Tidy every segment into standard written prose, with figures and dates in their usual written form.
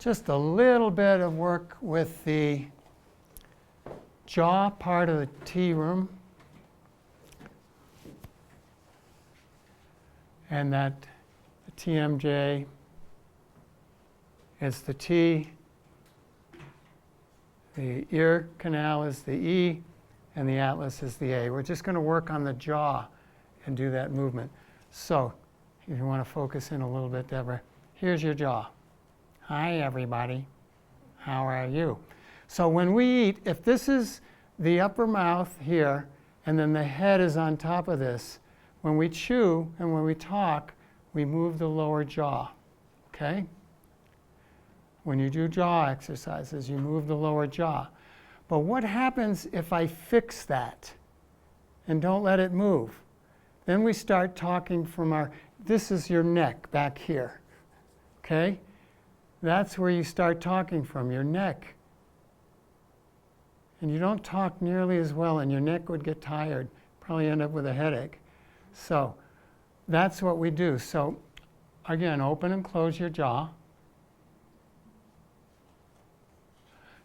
just a little bit of work with the jaw part of the T room. And that the TMJ is the T, the ear canal is the E, and the atlas is the A. We're just going to work on the jaw and do that movement. So if you want to focus in a little bit, Deborah, here's your jaw. Hi, everybody. How are you? So when we eat, if this is the upper mouth here, and then the head is on top of this, when we chew and when we talk, we move the lower jaw, okay? When you do jaw exercises, you move the lower jaw. But what happens if I fix that and don't let it move? Then we start talking from our, this is your neck back here, okay? That's where you start talking from, your neck. And you don't talk nearly as well, and your neck would get tired, probably end up with a headache. So that's what we do. So again, open and close your jaw.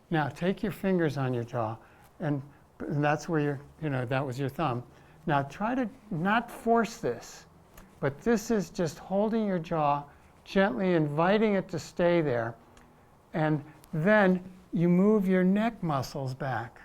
Now take your fingers on your jaw, and that's where that was your thumb. Now try to not force this, but this is just holding your jaw, gently inviting it to stay there, and then you move your neck muscles back.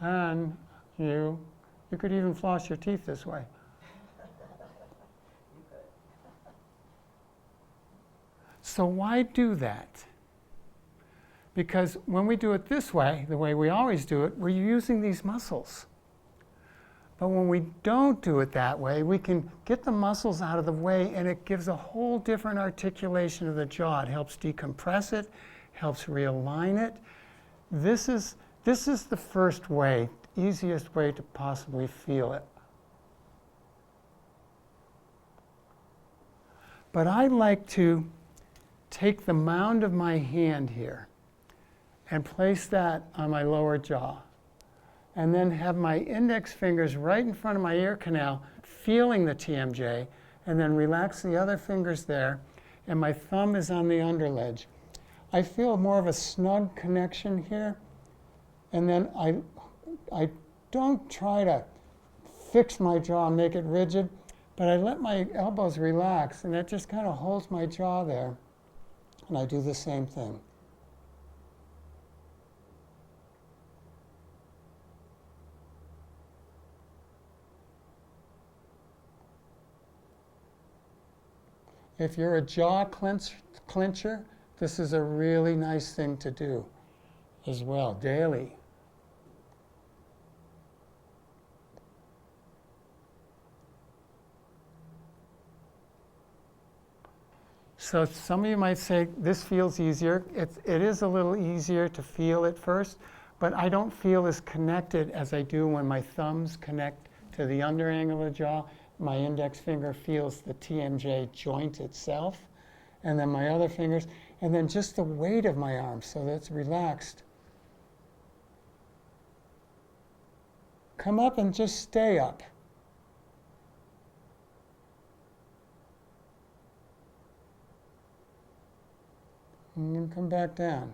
And you could even floss your teeth this way. So why do that? Because when we do it this way, the way we always do it, we're using these muscles. But when we don't do it that way, we can get the muscles out of the way, and it gives a whole different articulation of the jaw. It helps decompress it, helps realign it. This is the first way, easiest way to possibly feel it. But I like to take the mound of my hand here and place that on my lower jaw, and then have my index fingers right in front of my ear canal, feeling the TMJ, and then relax the other fingers there, and my thumb is on the underledge. I feel more of a snug connection here. And then I don't try to fix my jaw and make it rigid, but I let my elbows relax, and that just kind of holds my jaw there. And I do the same thing. If you're a jaw clencher, this is a really nice thing to do as well, daily. So some of you might say, this feels easier. It is a little easier to feel at first, but I don't feel as connected as I do when my thumbs connect to the under angle of the jaw. My index finger feels the TMJ joint itself, and then my other fingers, and then just the weight of my arms, so that's relaxed. Come up and just stay up. And then come back down.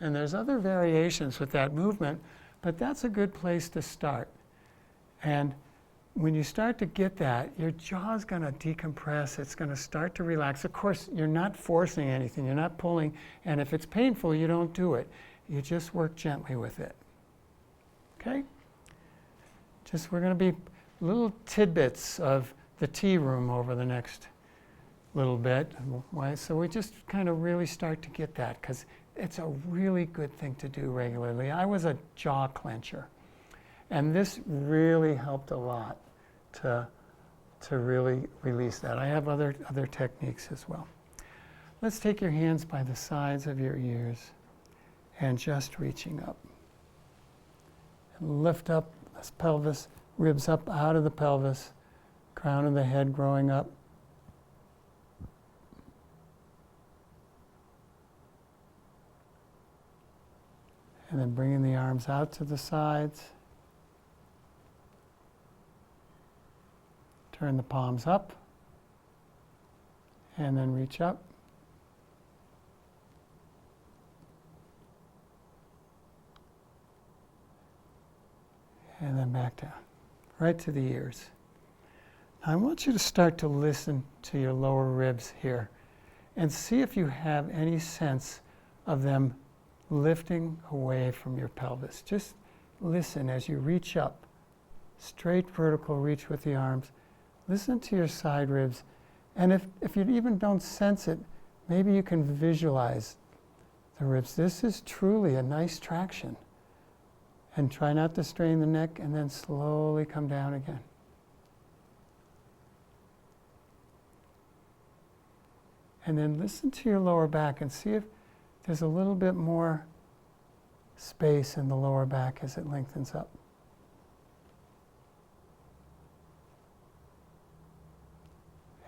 And there's other variations with that movement, but that's a good place to start. And when you start to get that, your jaw's going to decompress. It's going to start to relax. Of course, you're not forcing anything. You're not pulling. And if it's painful, you don't do it. You just work gently with it. Okay? We're going to be little tidbits of the tea room over the next little bit. So we just kind of really start to get that, because it's a really good thing to do regularly. I was a jaw clencher, and this really helped a lot to really release that. I have other techniques as well. Let's take your hands by the sides of your ears and just reaching up. And lift up this pelvis ribs up out of the pelvis, crown of the head growing up. And then bringing the arms out to the sides. Turn the palms up. And then reach up. And then back down, right to the ears. Now I want you to start to listen to your lower ribs here and see if you have any sense of them lifting away from your pelvis. Just listen as you reach up, straight vertical reach with the arms. Listen to your side ribs. And if you even don't sense it, maybe you can visualize the ribs. This is truly a nice traction. And try not to strain the neck, and then slowly come down again. And then listen to your lower back and see if there's a little bit more space in the lower back as it lengthens up.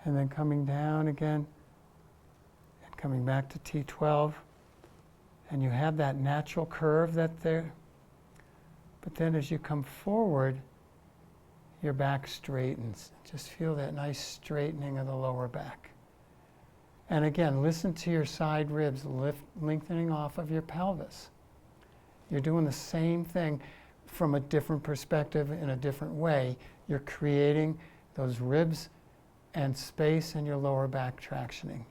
And then coming down again, and coming back to T12. And you have that natural curve that's there. But then as you come forward, your back straightens. Just feel that nice straightening of the lower back. And again, listen to your side ribs lengthening off of your pelvis. You're doing the same thing from a different perspective in a different way. You're creating those ribs and space in your lower back tractioning.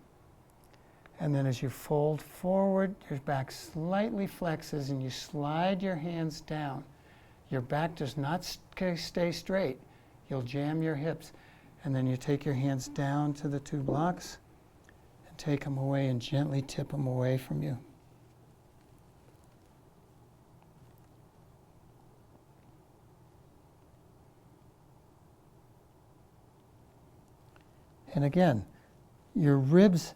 And then as you fold forward, your back slightly flexes and you slide your hands down. Your back does not stay straight. You'll jam your hips. And then you take your hands down to the two blocks and take them away and gently tip them away from you. And again, your ribs,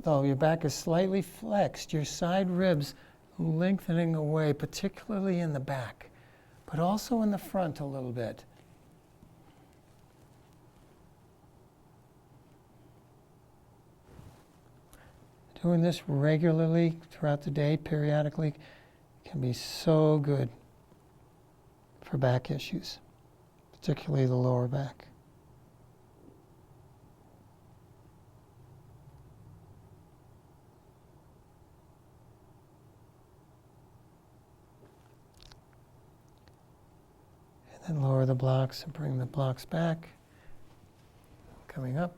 though your back is slightly flexed, your side ribs lengthening away, particularly in the back, but also in the front a little bit. Doing this regularly throughout the day, periodically, can be so good for back issues, particularly the lower back. And lower the blocks and bring the blocks back. Coming up.